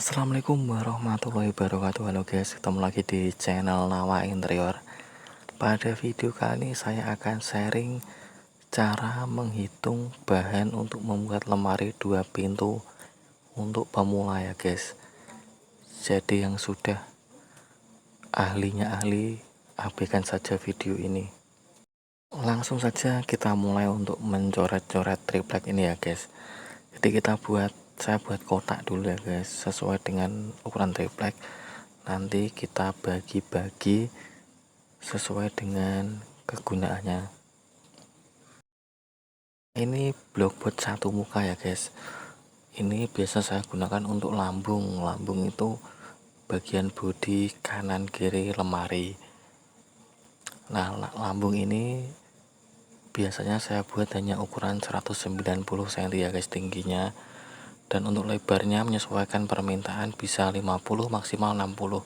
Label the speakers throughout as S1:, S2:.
S1: Assalamualaikum warahmatullahi wabarakatuh. Halo guys, ketemu lagi di channel Nawa Interior. Pada video kali ini saya akan sharing cara menghitung bahan untuk membuat lemari 2 pintu untuk pemula ya guys. Jadi yang sudah ahlinya ahli, abaikan saja video ini. Langsung saja kita mulai untuk mencoret-coret triplek ini ya guys. Jadi saya buat kotak dulu ya guys, sesuai dengan ukuran triplek. Nanti kita bagi-bagi sesuai dengan kegunaannya. Ini blok buat satu muka ya guys. Ini biasa saya gunakan untuk lambung. Lambung itu bagian bodi kanan kiri lemari. Nah, lambung ini biasanya saya buat hanya ukuran 190 cm ya guys tingginya. Dan untuk lebarnya menyesuaikan permintaan, bisa 50 maksimal 60.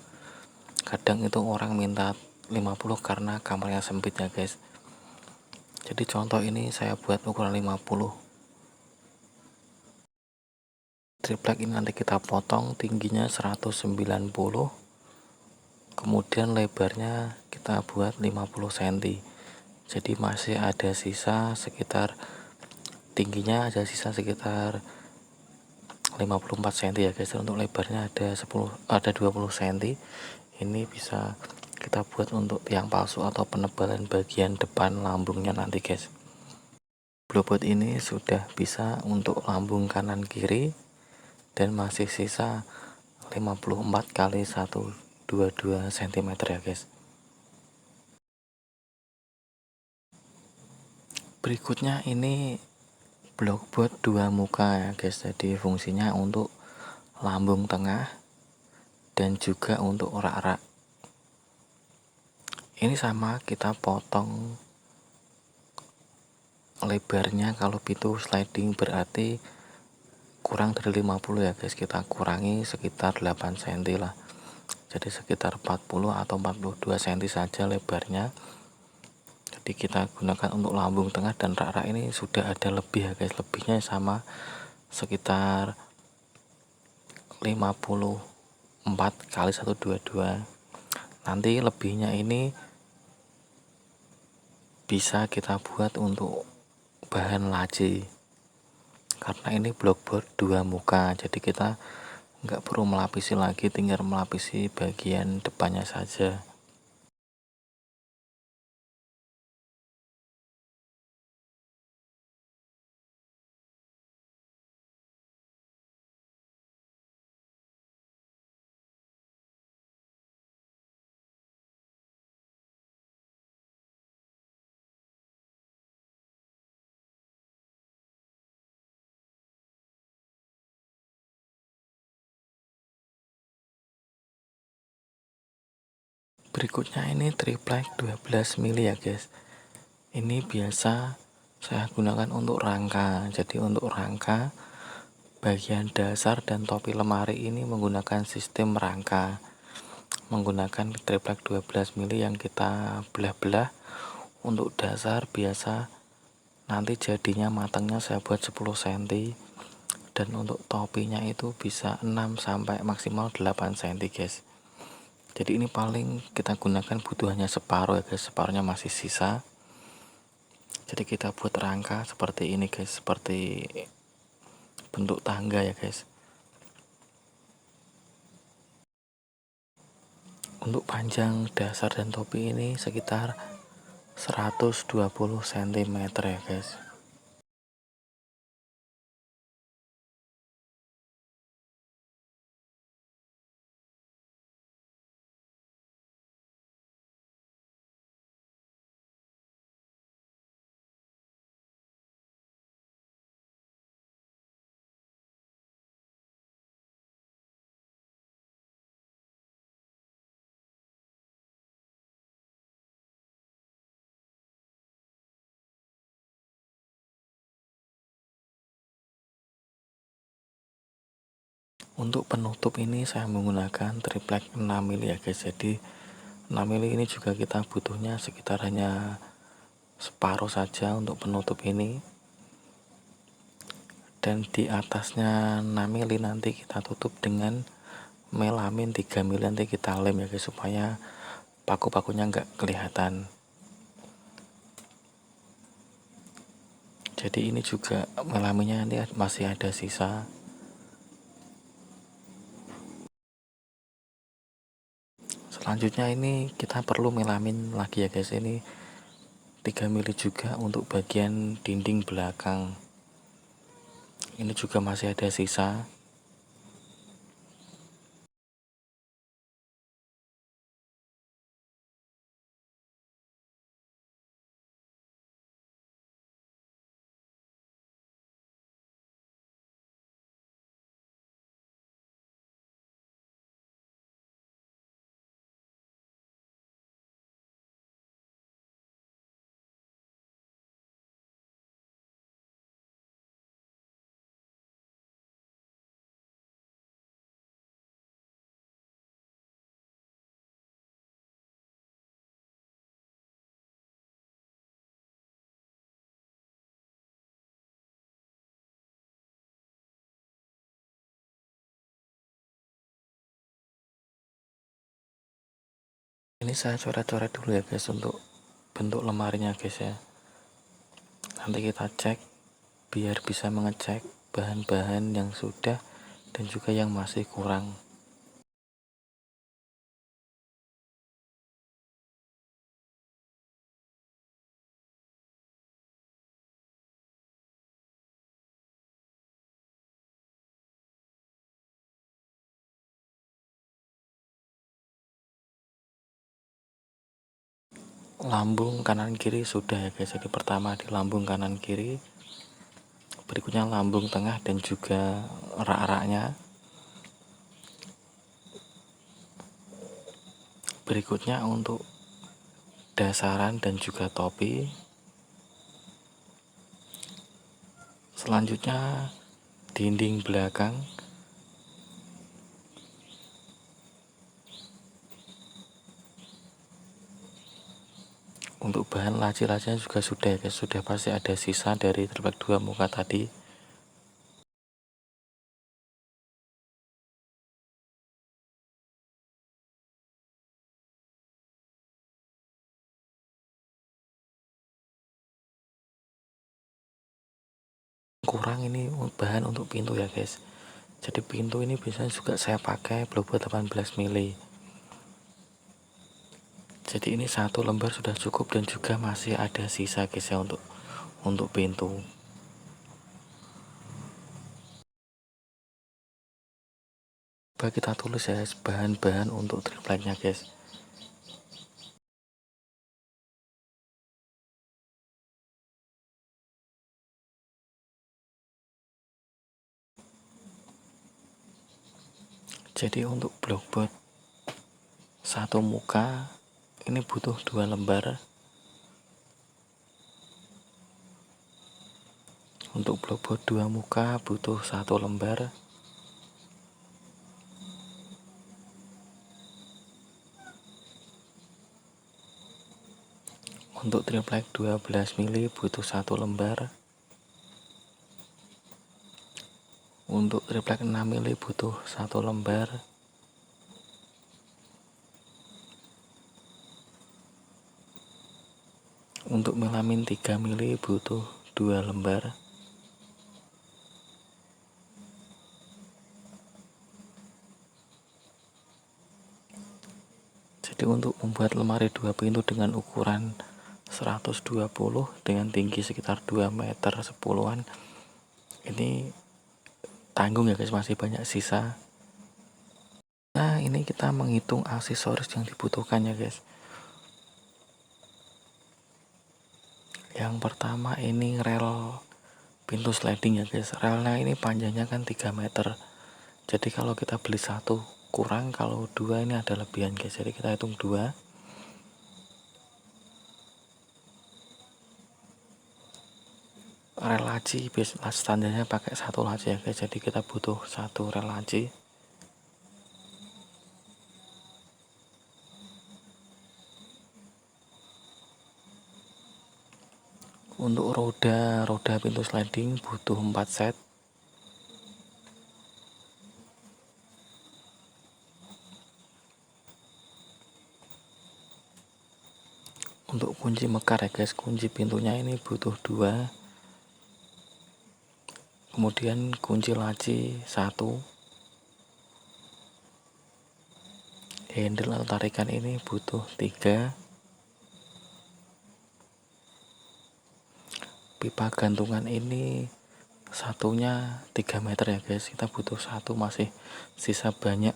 S1: Kadang itu orang minta 50 karena kamarnya sempit ya guys. Jadi contoh ini saya buat ukuran 50. Triplek ini nanti kita potong, tingginya 190, kemudian lebarnya kita buat 50 cm. Jadi masih ada sisa sekitar, tingginya ada sisa sekitar 54 cm ya guys. Untuk lebarnya ada 20 cm. Ini bisa kita buat untuk tiang palsu atau penebalan bagian depan lambungnya nanti guys. Blobot ini sudah bisa untuk lambung kanan kiri dan masih sisa 54 kali 122 cm ya guys. Berikutnya ini blok buat 2 muka ya guys. Jadi fungsinya untuk lambung tengah dan juga untuk rak-rak. Ini sama, kita potong lebarnya. Kalau pintu sliding berarti kurang dari 50 ya guys, kita kurangi sekitar 8 cm lah. Jadi sekitar 40 atau 42 cm saja lebarnya. Jadi kita gunakan untuk lambung tengah dan rak-rak ini sudah ada lebih ya guys. Lebihnya sama sekitar 54 kali 122. Nanti lebihnya ini bisa kita buat untuk bahan laci, karena ini blok board 2 muka. Jadi kita nggak perlu melapisi lagi, tinggal melapisi bagian depannya saja. Berikutnya ini triplek 12 mili ya guys. Ini biasa saya gunakan untuk rangka. Jadi untuk rangka bagian dasar dan topi lemari ini menggunakan sistem rangka, menggunakan triplek 12 mili yang kita belah-belah. Untuk dasar biasa nanti jadinya matangnya saya buat 10 cm, dan untuk topinya itu bisa 6 sampai maksimal 8 cm guys. Jadi ini paling kita gunakan butuhannya separuh ya guys, separuhnya masih sisa. Jadi kita buat rangka seperti ini guys, seperti bentuk tangga ya guys. Untuk panjang dasar dan topi ini sekitar 120 cm ya guys. Untuk penutup ini saya menggunakan triplek 6 mili ya guys. Jadi 6 mili ini juga kita butuhnya sekitar hanya separuh saja untuk penutup ini. Dan di atasnya 6 mili nanti kita tutup dengan melamin 3 mili nanti kita lem ya guys, supaya paku-pakunya nggak kelihatan. Jadi ini juga melaminnya nanti masih ada sisa. Selanjutnya ini kita perlu melamin lagi ya guys, ini 3 mili juga untuk bagian dinding belakang. Ini juga masih ada sisa. Ini saya coret-coret dulu ya guys untuk bentuk lemarinya guys ya. Nanti kita cek biar bisa mengecek bahan-bahan yang sudah dan juga yang masih kurang. Lambung kanan kiri sudah ya guys, jadi pertama di lambung kanan kiri, berikutnya lambung tengah dan juga rak-raknya, berikutnya untuk dasaran dan juga topi, selanjutnya dinding belakang, untuk bahan laci-lacinya juga sudah ya guys, sudah pasti ada sisa dari triplek 2 muka tadi. Kurang ini bahan untuk pintu ya guys, jadi pintu ini biasanya juga saya pakai blok 18 mili. Jadi ini satu lembar sudah cukup dan juga masih ada sisa guys ya untuk pintu. Coba kita tulis ya bahan-bahan untuk tripleknya guys. Jadi untuk blockboard satu muka ini butuh 2 lembar. Untuk blockboard 2 muka butuh 1 lembar. Untuk triplek 12 mili butuh 1 lembar. Untuk triplek 6 mili butuh 1 lembar. Untuk melamin 3 mili butuh 2 lembar. Jadi untuk membuat lemari 2 pintu dengan ukuran 120 dengan tinggi sekitar 2 meter 10-an, ini tanggung ya guys, masih banyak sisa. Nah ini kita menghitung aksesoris yang dibutuhkan ya guys. Yang pertama ini rel pintu sliding ya guys, relnya ini panjangnya kan 3 meter, jadi kalau kita beli satu kurang, kalau 2 ini ada lebihan guys, jadi kita hitung 2. Rel laci standarnya pakai 1 laci ya guys, jadi kita butuh 1 rel laci. Untuk roda pintu sliding butuh 4 set. Untuk kunci mekar ya guys, kunci pintunya ini butuh 2, kemudian kunci laci 1, handle atau tarikan ini butuh 3, pipa gantungan ini satunya 3 meter ya guys, kita butuh 1, masih sisa banyak.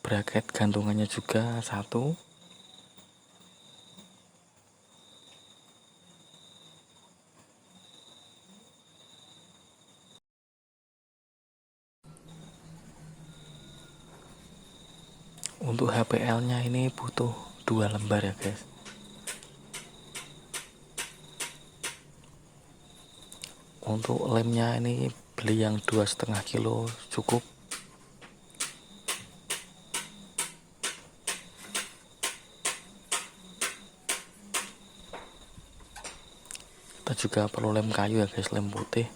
S1: Braket gantungannya juga 1. Untuk HPL nya ini butuh 2 lembar ya guys. Untuk lemnya ini beli yang 2,5 kilo cukup. Kita juga perlu lem kayu ya guys, lem putih.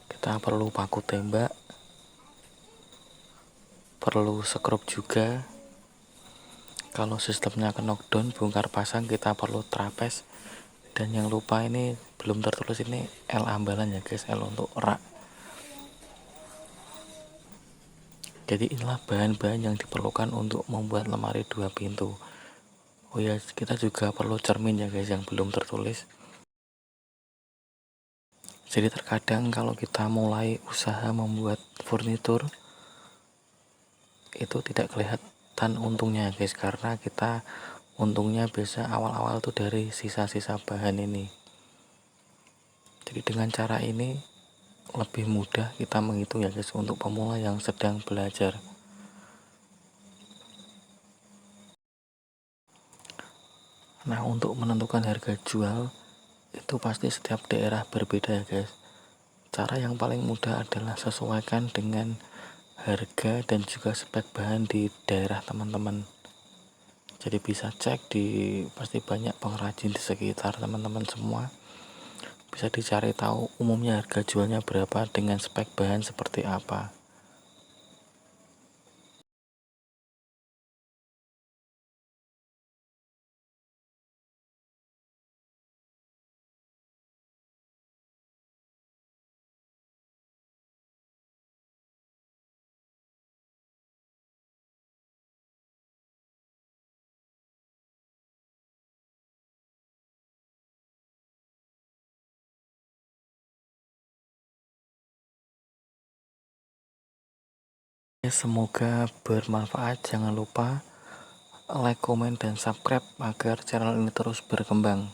S1: Kita perlu paku tembak, perlu sekrup juga. Kalau sistemnya ke knockdown bongkar pasang kita perlu trapez. Dan yang lupa ini belum tertulis, ini L ambalan ya guys, L untuk rak. Jadi inilah bahan-bahan yang diperlukan untuk membuat lemari 2 pintu. Oh ya, kita juga perlu cermin ya guys yang belum tertulis. Jadi terkadang kalau kita mulai usaha membuat furnitur itu tidak kelihatan untungnya guys, karena kita untungnya biasa awal-awal tuh dari sisa-sisa bahan ini. Jadi dengan cara ini lebih mudah kita menghitung ya guys untuk pemula yang sedang belajar. Nah, untuk menentukan harga jual itu pasti setiap daerah berbeda ya guys. Cara yang paling mudah adalah sesuaikan dengan harga dan juga spek bahan di daerah teman-teman. Jadi bisa cek di, pasti banyak pengrajin di sekitar teman-teman semua. Bisa dicari tahu umumnya harga jualnya berapa dengan spek bahan seperti apa. Semoga bermanfaat. Jangan lupa like, komen, dan subscribe agar channel ini terus berkembang.